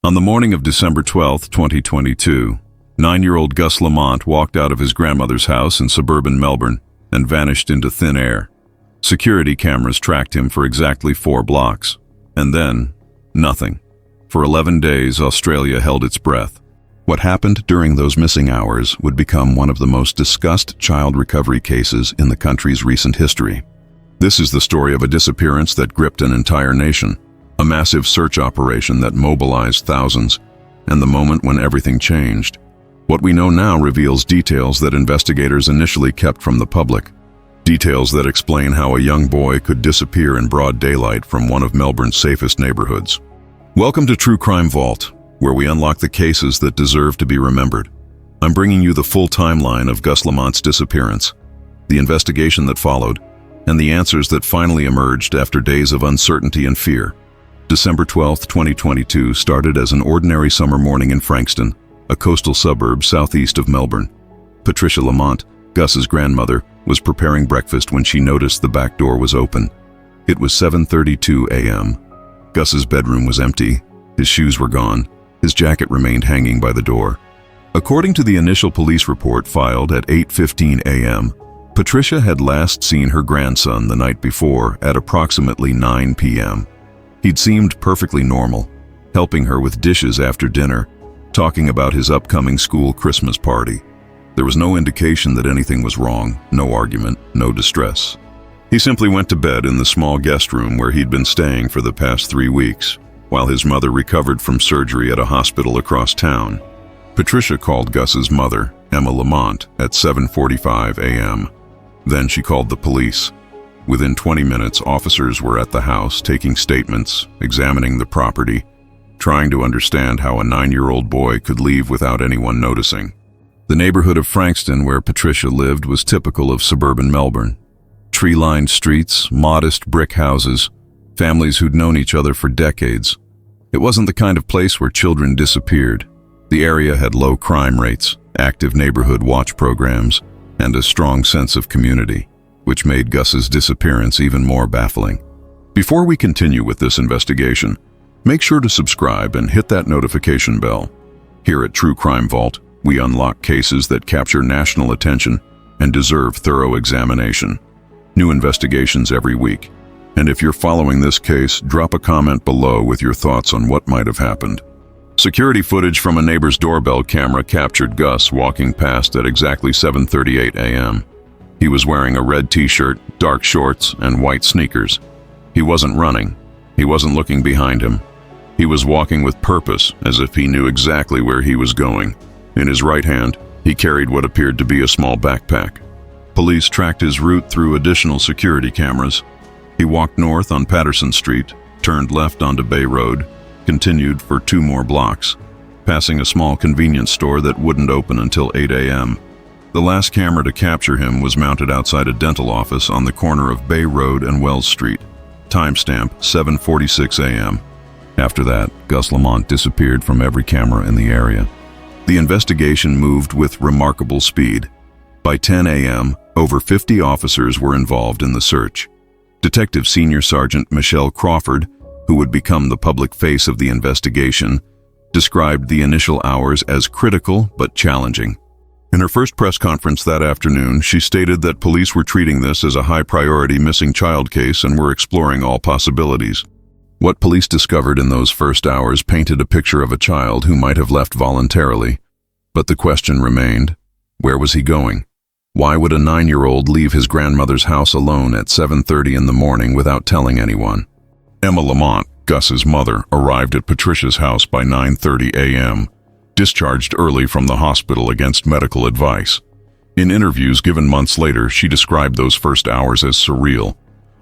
On the morning of December 12, 2022, 9-year-old Gus Lamont walked out of his grandmother's house in suburban Melbourne and vanished into thin air. Security cameras tracked him for exactly 4 blocks. And then, nothing. For 11 days, Australia held its breath. What happened during those missing hours would become one of the most discussed child recovery cases in the country's recent history. This is the story of a disappearance that gripped an entire nation, a massive search operation that mobilized thousands, and the moment when everything changed. What we know now reveals details that investigators initially kept from the public. Details that explain how a young boy could disappear in broad daylight from one of Melbourne's safest neighborhoods. Welcome to True Crime Vault, where we unlock the cases that deserve to be remembered. I'm bringing you the full timeline of Gus Lamont's disappearance, the investigation that followed, and the answers that finally emerged after days of uncertainty and fear. December 12, 2022 started as an ordinary summer morning in Frankston, a coastal suburb southeast of Melbourne. Patricia Lamont, Gus's grandmother, was preparing breakfast when she noticed the back door was open. It was 7:32 a.m. Gus's bedroom was empty, his shoes were gone, his jacket remained hanging by the door. According to the initial police report filed at 8:15 a.m., Patricia had last seen her grandson the night before at approximately 9 p.m. He'd seemed perfectly normal, helping her with dishes after dinner, talking about his upcoming school Christmas party. There was no indication that anything was wrong, no argument, no distress. He simply went to bed in the small guest room where he'd been staying for the past 3 weeks, while his mother recovered from surgery at a hospital across town. Patricia called Gus's mother, Emma Lamont, at 7:45 a.m. Then she called the police. Within 20 minutes, officers were at the house taking statements, examining the property, trying to understand how a 9-year-old boy could leave without anyone noticing. The neighborhood of Frankston where Patricia lived was typical of suburban Melbourne. Tree-lined streets, modest brick houses, families who'd known each other for decades. It wasn't the kind of place where children disappeared. The area had low crime rates, active neighborhood watch programs, and a strong sense of community, which made Gus's disappearance even more baffling. Before we continue with this investigation, make sure to subscribe and hit that notification bell. Here at True Crime Vault, we unlock cases that capture national attention and deserve thorough examination. New investigations every week. And if you're following this case, drop a comment below with your thoughts on what might have happened. Security footage from a neighbor's doorbell camera captured Gus walking past at exactly 7:38 a.m. He was wearing a red t-shirt, dark shorts, and white sneakers. He wasn't running. He wasn't looking behind him. He was walking with purpose, as if he knew exactly where he was going. In his right hand, he carried what appeared to be a small backpack. Police tracked his route through additional security cameras. He walked north on Patterson Street, turned left onto Bay Road, continued for 2 more blocks, passing a small convenience store that wouldn't open until 8 a.m. The last camera to capture him was mounted outside a dental office on the corner of Bay Road and Wells Street. Timestamp 7:46 a.m. After that, Gus Lamont disappeared from every camera in the area. The investigation moved with remarkable speed. By 10 a.m., over 50 officers were involved in the search. Detective Senior Sergeant Michelle Crawford, who would become the public face of the investigation, described the initial hours as critical but challenging. In her first press conference that afternoon, she stated that police were treating this as a high-priority missing child case and were exploring all possibilities. What police discovered in those first hours painted a picture of a child who might have left voluntarily. But the question remained, where was he going? Why would a 9-year-old leave his grandmother's house alone at 7:30 in the morning without telling anyone? Emma Lamont, Gus's mother, arrived at Patricia's house by 9:30 a.m., discharged early from the hospital against medical advice. In interviews given months later, she described those first hours as surreal,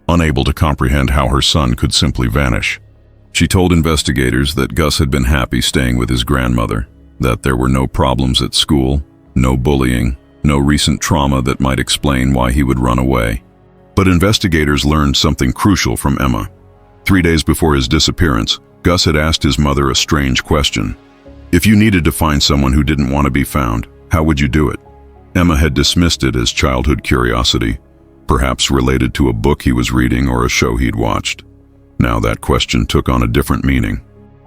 unable to comprehend how her son could simply vanish. She told investigators that Gus had been happy staying with his grandmother, that there were no problems at school, no bullying, no recent trauma that might explain why he would run away. But investigators learned something crucial from Emma. 3 days before his disappearance, Gus had asked his mother a strange question. If you needed to find someone who didn't want to be found, how would you do it? Emma had dismissed it as childhood curiosity, perhaps related to a book he was reading or a show he'd watched. Now that question took on a different meaning.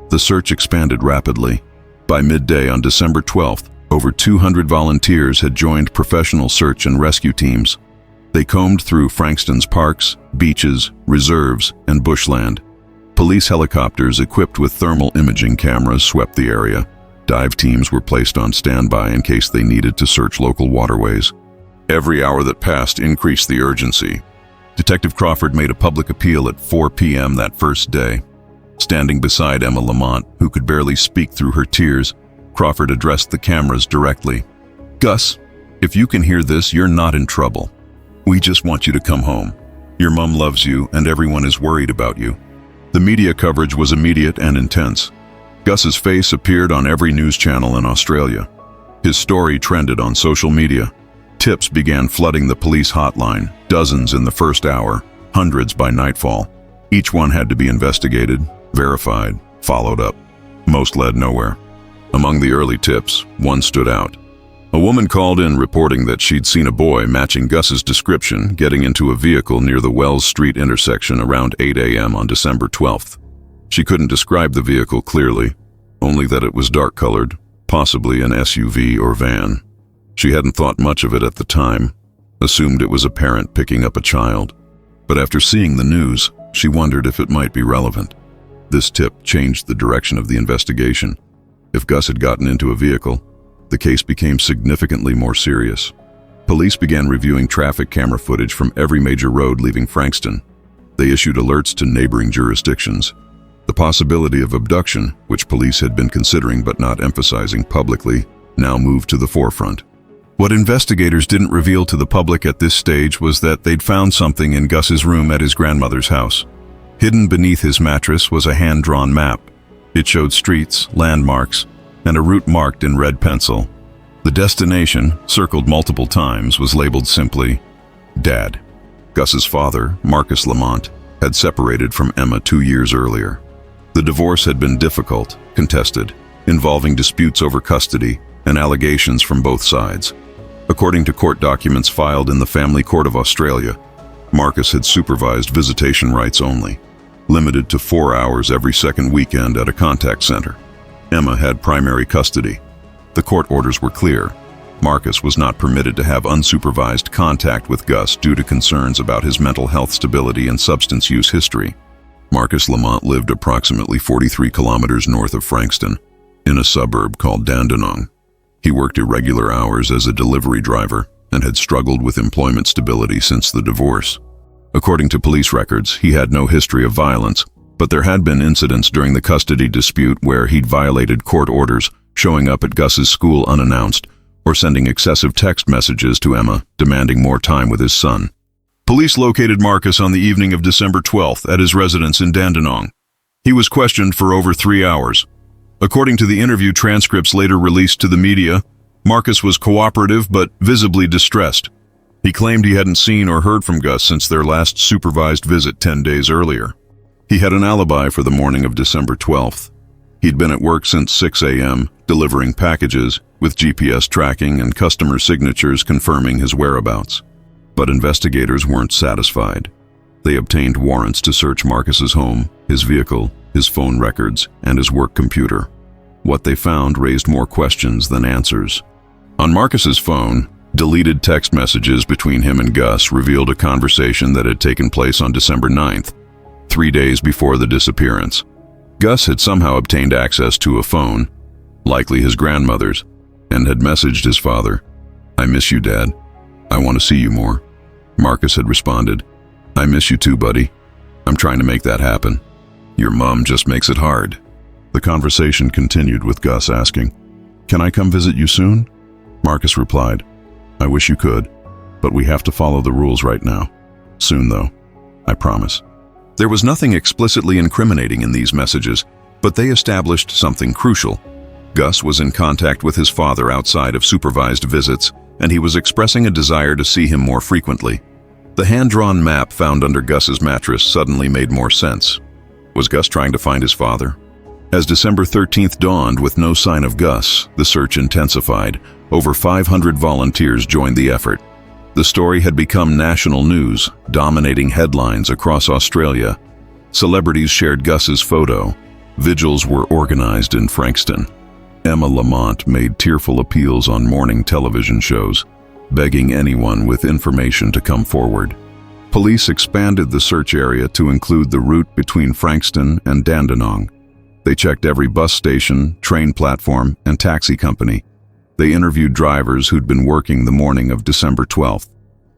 The search expanded rapidly. By midday on December 12th, over 200 volunteers had joined professional search and rescue teams. They combed through Frankston's parks, beaches, reserves, and bushland. Police helicopters equipped with thermal imaging cameras swept the area. Dive teams were placed on standby in case they needed to search local waterways. Every hour that passed increased the urgency. Detective Crawford made a public appeal at 4 p.m. that first day. Standing beside Emma Lamont, who could barely speak through her tears, Crawford addressed the cameras directly. "Gus, if you can hear this, you're not in trouble. We just want you to come home. Your mom loves you and everyone is worried about you." The media coverage was immediate and intense. Gus's face appeared on every news channel in Australia. His story trended on social media. Tips began flooding the police hotline, dozens in the first hour, hundreds by nightfall. Each one had to be investigated, verified, followed up. Most led nowhere. Among the early tips, one stood out. A woman called in reporting that she'd seen a boy matching Gus's description getting into a vehicle near the Wells Street intersection around 8 a.m. on December 12th. She couldn't describe the vehicle clearly, only that it was dark-colored, possibly an SUV or van. She hadn't thought much of it at the time, assumed it was a parent picking up a child. But after seeing the news, she wondered if it might be relevant. This tip changed the direction of the investigation. If Gus had gotten into a vehicle, the case became significantly more serious. Police began reviewing traffic camera footage from every major road leaving Frankston. They issued alerts to neighboring jurisdictions. The possibility of abduction, which police had been considering but not emphasizing publicly, now moved to the forefront. What investigators didn't reveal to the public at this stage was that they'd found something in Gus's room at his grandmother's house. Hidden beneath his mattress was a hand-drawn map. It showed streets, landmarks, and a route marked in red pencil. The destination, circled multiple times, was labeled simply, Dad. Gus's father, Gus Lamont, had separated from Emma 2 years earlier. The divorce had been difficult, contested, involving disputes over custody and allegations from both sides. According to court documents filed in the Family Court of Australia, Marcus had supervised visitation rights only, limited to 4 hours every second weekend at a contact center. Emma had primary custody. The court orders were clear. Marcus was not permitted to have unsupervised contact with Gus due to concerns about his mental health stability and substance use history. Gus Lamont lived approximately 43 kilometers north of Frankston, in a suburb called Dandenong. He worked irregular hours as a delivery driver and had struggled with employment stability since the divorce. According to police records, he had no history of violence, but there had been incidents during the custody dispute where he'd violated court orders, showing up at Gus's school unannounced, or sending excessive text messages to Emma, demanding more time with his son. Police located Marcus on the evening of December 12th at his residence in Dandenong. He was questioned for over 3 hours. According to the interview transcripts later released to the media, Marcus was cooperative but visibly distressed. He claimed he hadn't seen or heard from Gus since their last supervised visit 10 days earlier. He had an alibi for the morning of December 12th. He'd been at work since 6 a.m., delivering packages, with GPS tracking and customer signatures confirming his whereabouts. But investigators weren't satisfied. They obtained warrants to search Marcus's home, his vehicle, his phone records, and his work computer. What they found raised more questions than answers. On Marcus's phone, deleted text messages between him and Gus revealed a conversation that had taken place on December 9th, 3 days before the disappearance. Gus had somehow obtained access to a phone, likely his grandmother's, and had messaged his father, "I miss you, Dad. I want to see you more." Marcus had responded, "I miss you too, buddy. I'm trying to make that happen. Your mom just makes it hard." The conversation continued with Gus asking, "Can I come visit you soon?" Marcus replied, "I wish you could, but we have to follow the rules right now. Soon, though. I promise." There was nothing explicitly incriminating in these messages, but they established something crucial. Gus was in contact with his father outside of supervised visits, and he was expressing a desire to see him more frequently. The hand-drawn map found under Gus's mattress suddenly made more sense. Was Gus trying to find his father? As December 13th dawned with no sign of Gus, the search intensified. Over 500 volunteers joined the effort. The story had become national news, dominating headlines across Australia. Celebrities shared Gus's photo. Vigils were organized in Frankston. Emma Lamont made tearful appeals on morning television shows, begging anyone with information to come forward. Police expanded the search area to include the route between Frankston and Dandenong. They checked every bus station, train platform, and taxi company. They interviewed drivers who'd been working the morning of December 12th.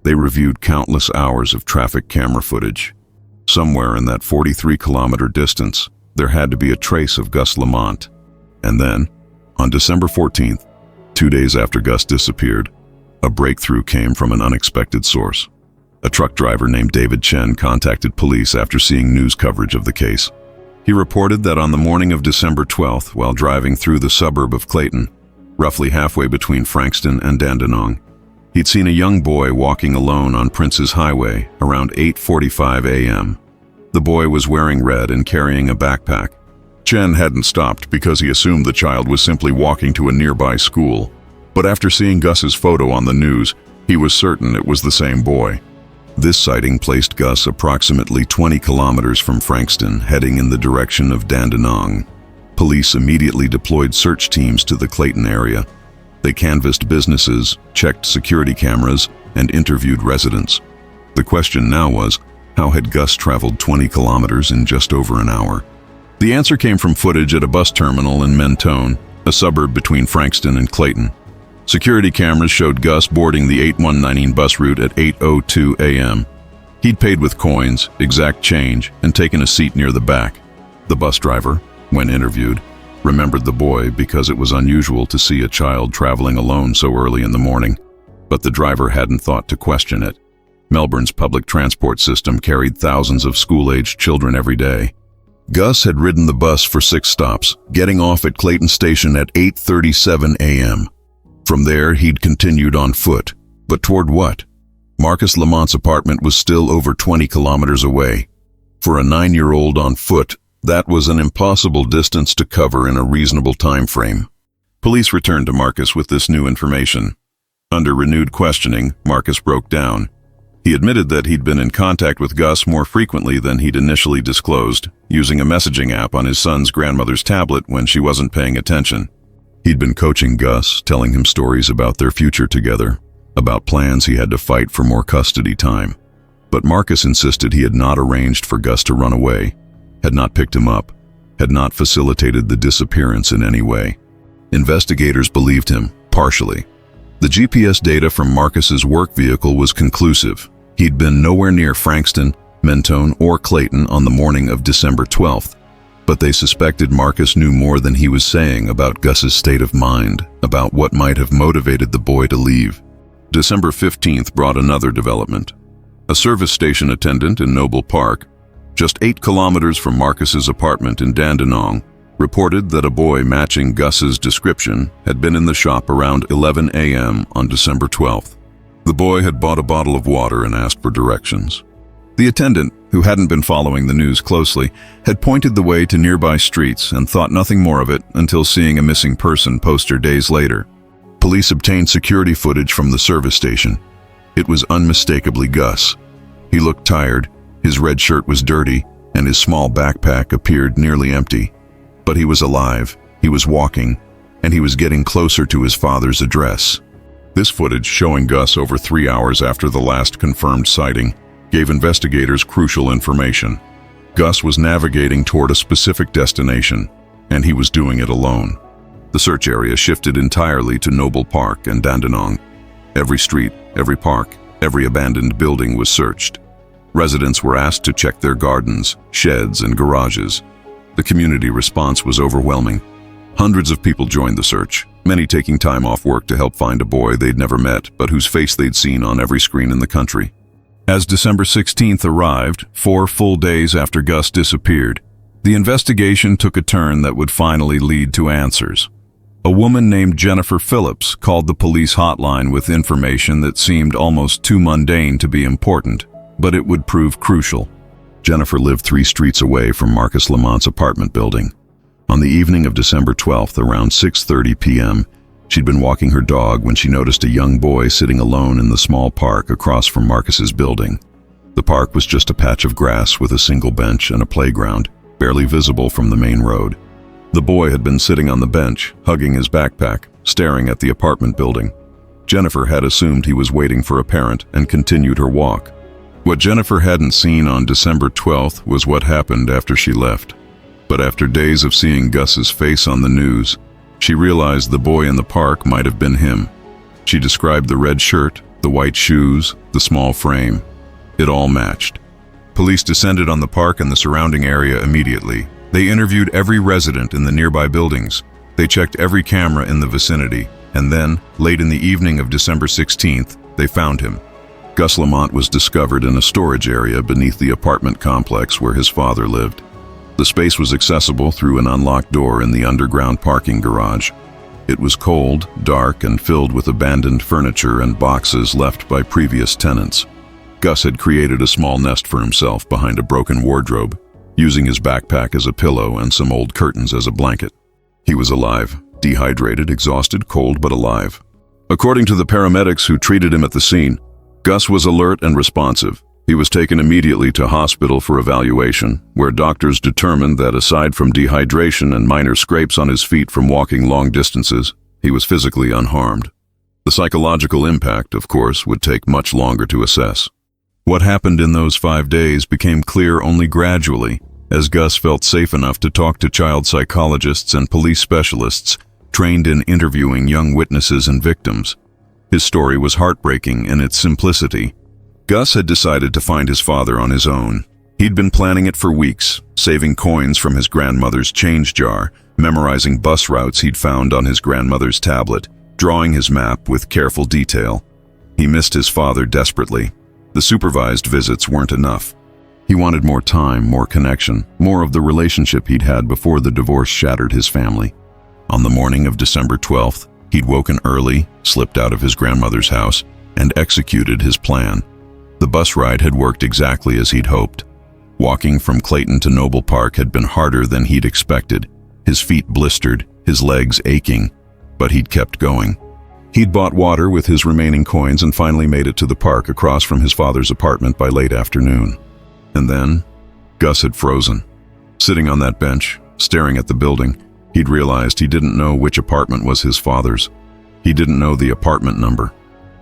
They reviewed countless hours of traffic camera footage. Somewhere in that 43-kilometer distance, there had to be a trace of Gus Lamont. And then, on December 14th, 2 days after Gus disappeared, a breakthrough came from an unexpected source. A truck driver named David Chen contacted police after seeing news coverage of the case. He reported that on the morning of December 12th, while driving through the suburb of Clayton, roughly halfway between Frankston and Dandenong, he'd seen a young boy walking alone on Prince's Highway around 8:45 a.m. The boy was wearing red and carrying a backpack. Chen hadn't stopped because he assumed the child was simply walking to a nearby school. But after seeing Gus's photo on the news, he was certain it was the same boy. This sighting placed Gus approximately 20 kilometers from Frankston, heading in the direction of Dandenong. Police immediately deployed search teams to the Clayton area. They canvassed businesses, checked security cameras, and interviewed residents. The question now was, how had Gus traveled 20 kilometers in just over an hour? The answer came from footage at a bus terminal in Mentone, a suburb between Frankston and Clayton. Security cameras showed Gus boarding the 8119 bus route at 8:02 a.m. He'd paid with coins, exact change, and taken a seat near the back. The bus driver, when interviewed, remembered the boy because it was unusual to see a child traveling alone so early in the morning. But the driver hadn't thought to question it. Melbourne's public transport system carried thousands of school-aged children every day. Gus had ridden the bus for 6 stops, getting off at Clayton Station at 8:37 a.m. From there, he'd continued on foot. But toward what? Marcus Lamont's apartment was still over 20 kilometers away. For a 9-year-old on foot, that was an impossible distance to cover in a reasonable time frame. Police returned to Marcus with this new information. Under renewed questioning, Marcus broke down. He admitted that he'd been in contact with Gus more frequently than he'd initially disclosed, using a messaging app on his son's grandmother's tablet when she wasn't paying attention. He'd been coaching Gus, telling him stories about their future together, about plans he had to fight for more custody time. But Marcus insisted he had not arranged for Gus to run away, had not picked him up, had not facilitated the disappearance in any way. Investigators believed him, partially. The GPS data from Marcus's work vehicle was conclusive. He'd been nowhere near Frankston, Mentone, or Clayton on the morning of December 12th. But they suspected Marcus knew more than he was saying about Gus's state of mind, about what might have motivated the boy to leave. December 15th brought another development. A service station attendant in Noble Park, just 8 kilometers from Marcus's apartment in Dandenong, reported that a boy matching Gus's description had been in the shop around 11 a.m. on December 12th. The boy had bought a bottle of water and asked for directions. The attendant, who hadn't been following the news closely, had pointed the way to nearby streets and thought nothing more of it until seeing a missing person poster days later. Police obtained security footage from the service station. It was unmistakably Gus. He looked tired, his red shirt was dirty, and his small backpack appeared nearly empty. But he was alive, he was walking, and he was getting closer to his father's address. This footage, showing Gus over 3 hours after the last confirmed sighting, gave investigators crucial information. Gus was navigating toward a specific destination, and he was doing it alone. The search area shifted entirely to Noble Park and Dandenong. Every street, every park, every abandoned building was searched. Residents were asked to check their gardens, sheds, and garages. The community response was overwhelming. Hundreds of people joined the search, many taking time off work to help find a boy they'd never met but whose face they'd seen on every screen in the country. As December 16th arrived, 4 full days after Gus disappeared, the investigation took a turn that would finally lead to answers. A woman named Jennifer Phillips called the police hotline with information that seemed almost too mundane to be important, but it would prove crucial. Jennifer lived 3 streets away from Marcus Lamont's apartment building. On the evening of December 12th, around 6:30 p.m., she'd been walking her dog when she noticed a young boy sitting alone in the small park across from Marcus's building. The park was just a patch of grass with a single bench and a playground. barely visible from the main road. The boy had been sitting on the bench, hugging his backpack, staring at the apartment building. Jennifer had assumed he was waiting for a parent and continued her walk. What Jennifer hadn't seen on December 12th was what happened after she left. But after days of seeing Gus's face on the news, she realized the boy in the park might have been him. She described the red shirt, the white shoes, the small frame. It all matched. Police descended on the park and the surrounding area immediately. They interviewed every resident in the nearby buildings. They checked every camera in the vicinity. And then, late in the evening of December 16th, they found him. Gus Lamont was discovered in a storage area beneath the apartment complex where his father lived. The space was accessible through an unlocked door in the underground parking garage. It was cold, dark, and filled with abandoned furniture and boxes left by previous tenants. Gus had created a small nest for himself behind a broken wardrobe, using his backpack as a pillow and some old curtains as a blanket. He was alive, dehydrated, exhausted, cold, but alive. According to the paramedics who treated him at the scene, Gus was alert and responsive. He was taken immediately to hospital for evaluation, where doctors determined that aside from dehydration and minor scrapes on his feet from walking long distances, he was physically unharmed. The psychological impact, of course, would take much longer to assess. What happened in those 5 days became clear only gradually, as Gus felt safe enough to talk to child psychologists and police specialists trained in interviewing young witnesses and victims. His story was heartbreaking in its simplicity. Gus had decided to find his father on his own. He'd been planning it for weeks, saving coins from his grandmother's change jar, memorizing bus routes he'd found on his grandmother's tablet, drawing his map with careful detail. He missed his father desperately. The supervised visits weren't enough. He wanted more time, more connection, more of the relationship he'd had before the divorce shattered his family. On the morning of December 12th, he'd woken early, slipped out of his grandmother's house, and executed his plan. The bus ride had worked exactly as he'd hoped. Walking from Clayton to Noble Park had been harder than he'd expected. His feet blistered, his legs aching, but he'd kept going. He'd bought water with his remaining coins and finally made it to the park across from his father's apartment by late afternoon. And then, Gus had frozen. Sitting on that bench, staring at the building, he'd realized he didn't know which apartment was his father's. He didn't know the apartment number.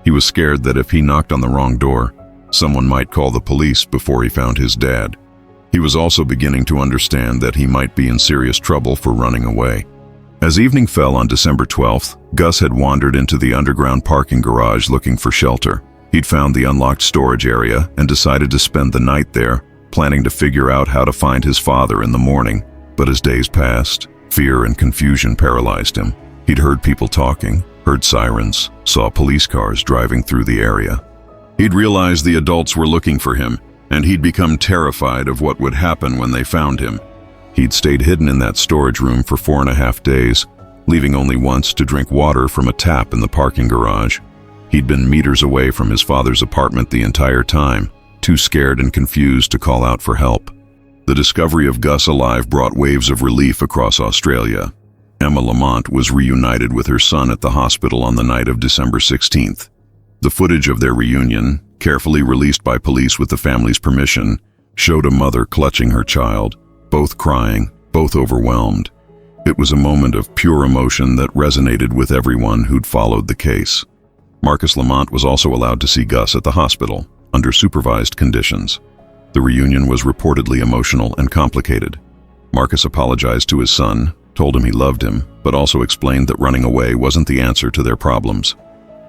He was scared that if he knocked on the wrong door, someone might call the police before he found his dad. He was also beginning to understand that he might be in serious trouble for running away. As evening fell on December 12th, Gus had wandered into the underground parking garage looking for shelter. He'd found the unlocked storage area and decided to spend the night there, planning to figure out how to find his father in the morning. But as days passed, fear and confusion paralyzed him. He'd heard people talking, heard sirens, saw police cars driving through the area. He'd realized the adults were looking for him, and he'd become terrified of what would happen when they found him. He'd stayed hidden in that storage room for 4.5 days, leaving only once to drink water from a tap in the parking garage. He'd been meters away from his father's apartment the entire time, too scared and confused to call out for help. The discovery of Gus alive brought waves of relief across Australia. Emma Lamont was reunited with her son at the hospital on the night of December 16th. The footage of their reunion, carefully released by police with the family's permission, showed a mother clutching her child, both crying, both overwhelmed. It was a moment of pure emotion that resonated with everyone who'd followed the case. Marcus Lamont was also allowed to see Gus at the hospital, under supervised conditions. The reunion was reportedly emotional and complicated. Marcus apologized to his son, told him he loved him, but also explained that running away wasn't the answer to their problems.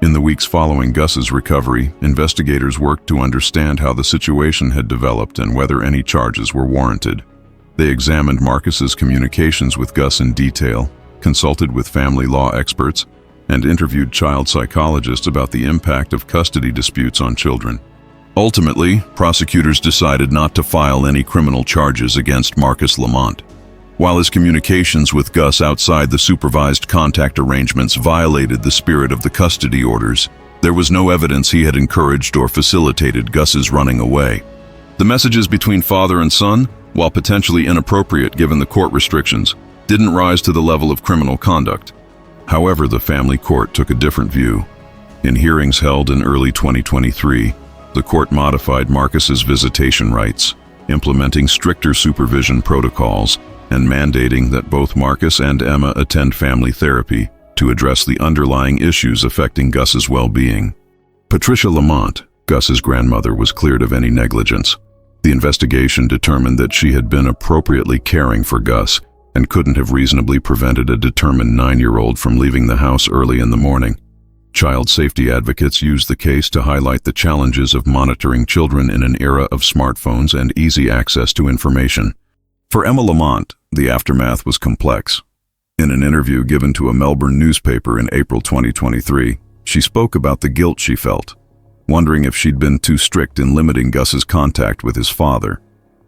In the weeks following Gus's recovery, investigators worked to understand how the situation had developed and whether any charges were warranted. They examined Marcus's communications with Gus in detail, consulted with family law experts, and interviewed child psychologists about the impact of custody disputes on children. Ultimately, prosecutors decided not to file any criminal charges against Marcus Lamont. While his communications with Gus outside the supervised contact arrangements violated the spirit of the custody orders, there was no evidence he had encouraged or facilitated Gus's running away. The messages between father and son, while potentially inappropriate given the court restrictions, didn't rise to the level of criminal conduct. However, the family court took a different view. In hearings held in early 2023, the court modified Marcus's visitation rights. implementing stricter supervision protocols and mandating that both Marcus and Emma attend family therapy to address the underlying issues affecting Gus's well-being. Patricia Lamont, Gus's grandmother, was cleared of any negligence. The investigation determined that she had been appropriately caring for Gus and couldn't have reasonably prevented a determined 9-year-old from leaving the house early in the morning. Child safety advocates used the case to highlight the challenges of monitoring children in an era of smartphones and easy access to information. For Emma Lamont, the aftermath was complex. In an interview given to a Melbourne newspaper in April 2023, she spoke about the guilt she felt, wondering if she'd been too strict in limiting Gus's contact with his father,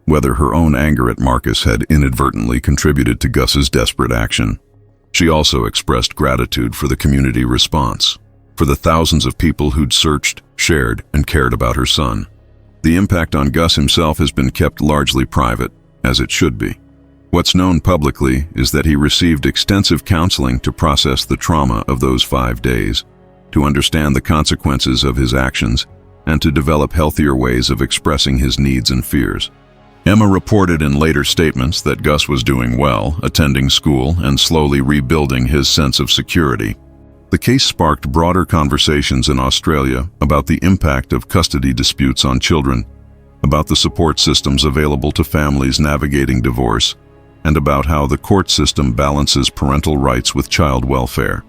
whether her own anger at Marcus had inadvertently contributed to Gus's desperate action. She also expressed gratitude for the community response, for the thousands of people who'd searched, shared, and cared about her son. The impact on Gus himself has been kept largely private, as it should be. What's known publicly is that he received extensive counseling to process the trauma of those 5 days, to understand the consequences of his actions, and to develop healthier ways of expressing his needs and fears. Emma reported in later statements that Gus was doing well, attending school, and slowly rebuilding his sense of security. The case sparked broader conversations in Australia about the impact of custody disputes on children, about the support systems available to families navigating divorce, and about how the court system balances parental rights with child welfare.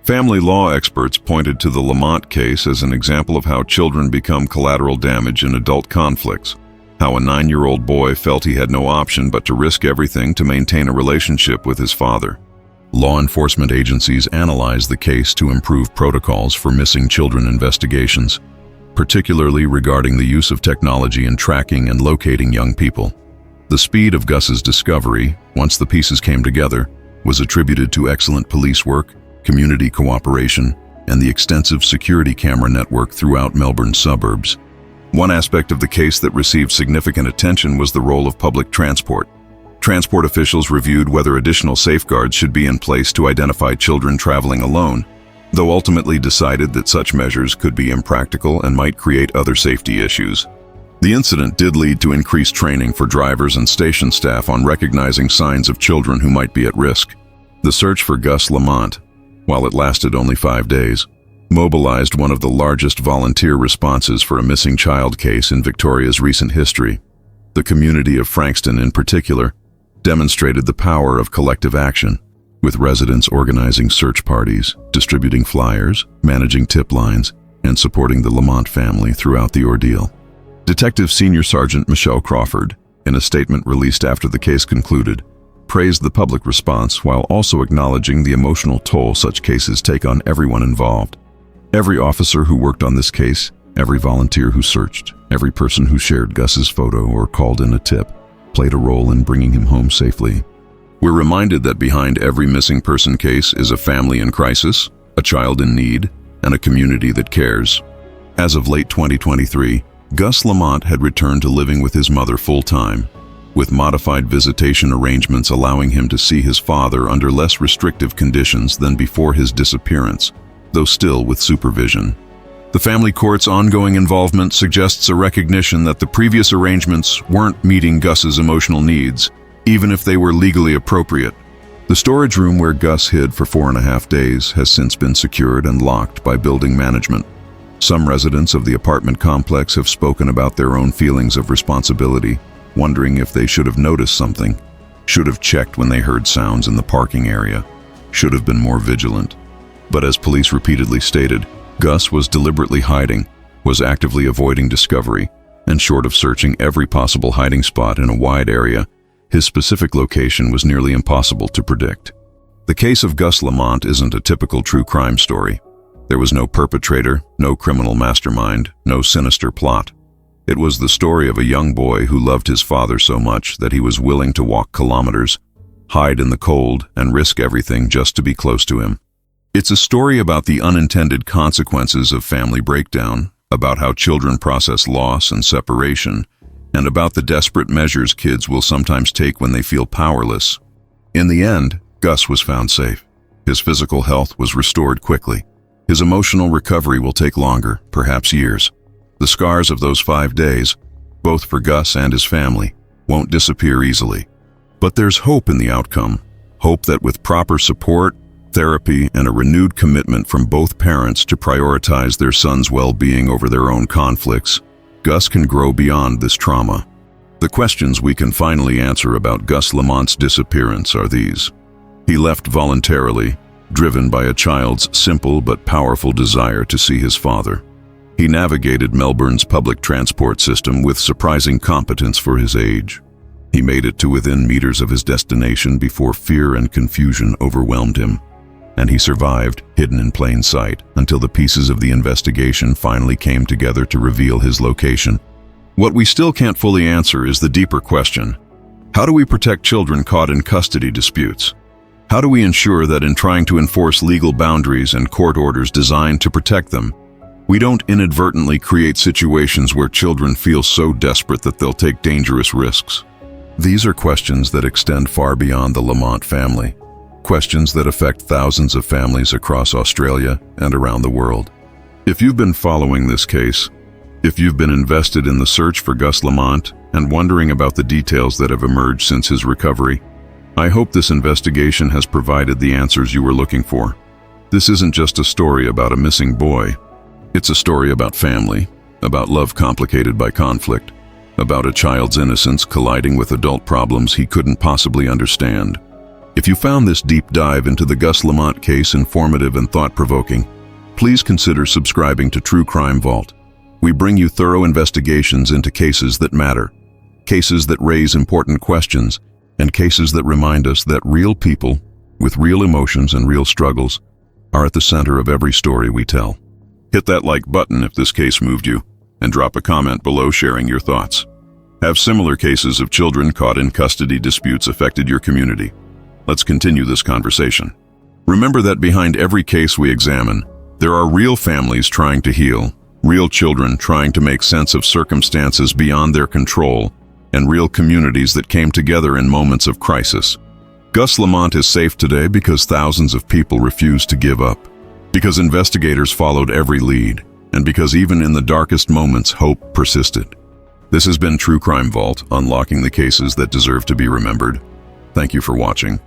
Family law experts pointed to the Lamont case as an example of how children become collateral damage in adult conflicts, how a 9-year-old boy felt he had no option but to risk everything to maintain a relationship with his father. Law enforcement agencies analyzed the case to improve protocols for missing children investigations, particularly regarding the use of technology in tracking and locating young people. The speed of Gus's discovery, once the pieces came together, was attributed to excellent police work, community cooperation, and the extensive security camera network throughout Melbourne's suburbs. One aspect of the case that received significant attention was the role of public transport. Transport officials reviewed whether additional safeguards should be in place to identify children traveling alone, though ultimately decided that such measures could be impractical and might create other safety issues. The incident did lead to increased training for drivers and station staff on recognizing signs of children who might be at risk. The search for Gus Lamont, while it lasted only 5 days, mobilized one of the largest volunteer responses for a missing child case in Victoria's recent history. The community of Frankston, in particular, demonstrated the power of collective action, with residents organizing search parties, distributing flyers, managing tip lines, and supporting the Lamont family throughout the ordeal. Detective Senior Sergeant Michelle Crawford, in a statement released after the case concluded, praised the public response while also acknowledging the emotional toll such cases take on everyone involved. Every officer who worked on this case, every volunteer who searched, every person who shared Gus's photo or called in a tip, played a role in bringing him home safely. We're reminded that behind every missing person case is a family in crisis, a child in need, and a community that cares. As of late 2023, Gus Lamont had returned to living with his mother full-time, with modified visitation arrangements allowing him to see his father under less restrictive conditions than before his disappearance, though still with supervision. The family court's ongoing involvement suggests a recognition that the previous arrangements weren't meeting Gus's emotional needs, even if they were legally appropriate. The storage room where Gus hid for 4.5 days has since been secured and locked by building management. Some residents of the apartment complex have spoken about their own feelings of responsibility, wondering if they should have noticed something, should have checked when they heard sounds in the parking area, should have been more vigilant. But as police repeatedly stated, Gus was deliberately hiding, was actively avoiding discovery, and short of searching every possible hiding spot in a wide area, his specific location was nearly impossible to predict. The case of Gus Lamont isn't a typical true crime story. There was no perpetrator, no criminal mastermind, no sinister plot. It was the story of a young boy who loved his father so much that he was willing to walk kilometers, hide in the cold, and risk everything just to be close to him. It's a story about the unintended consequences of family breakdown, about how children process loss and separation, and about the desperate measures kids will sometimes take when they feel powerless. In the end, Gus was found safe. His physical health was restored quickly. His emotional recovery will take longer, perhaps years. The scars of those 5 days, both for Gus and his family, won't disappear easily. But there's hope in the outcome. Hope that with proper support, therapy, and a renewed commitment from both parents to prioritize their son's well-being over their own conflicts, Gus can grow beyond this trauma. The questions we can finally answer about Gus Lamont's disappearance are these. He left voluntarily, driven by a child's simple but powerful desire to see his father. He navigated Melbourne's public transport system with surprising competence for his age. He made it to within meters of his destination before fear and confusion overwhelmed him. And he survived, hidden in plain sight, until the pieces of the investigation finally came together to reveal his location. What we still can't fully answer is the deeper question. How do we protect children caught in custody disputes? How do we ensure that in trying to enforce legal boundaries and court orders designed to protect them, we don't inadvertently create situations where children feel so desperate that they'll take dangerous risks? These are questions that extend far beyond the Lamont family. Questions that affect thousands of families across Australia and around the world. If you've been following this case, if you've been invested in the search for Gus Lamont and wondering about the details that have emerged since his recovery, I hope this investigation has provided the answers you were looking for. This isn't just a story about a missing boy. It's a story about family, about love complicated by conflict, about a child's innocence colliding with adult problems he couldn't possibly understand. If you found this deep dive into the Gus Lamont case informative and thought-provoking, please consider subscribing to True Crime Vault. We bring you thorough investigations into cases that matter, cases that raise important questions, and cases that remind us that real people, with real emotions and real struggles, are at the center of every story we tell. Hit that like button if this case moved you, and drop a comment below sharing your thoughts. Have similar cases of children caught in custody disputes affected your community? Let's continue this conversation. Remember that behind every case we examine, there are real families trying to heal, real children trying to make sense of circumstances beyond their control, and real communities that came together in moments of crisis. Gus Lamont is safe today because thousands of people refused to give up, because investigators followed every lead, and because even in the darkest moments, hope persisted. This has been True Crime Vault, unlocking the cases that deserve to be remembered. Thank you for watching.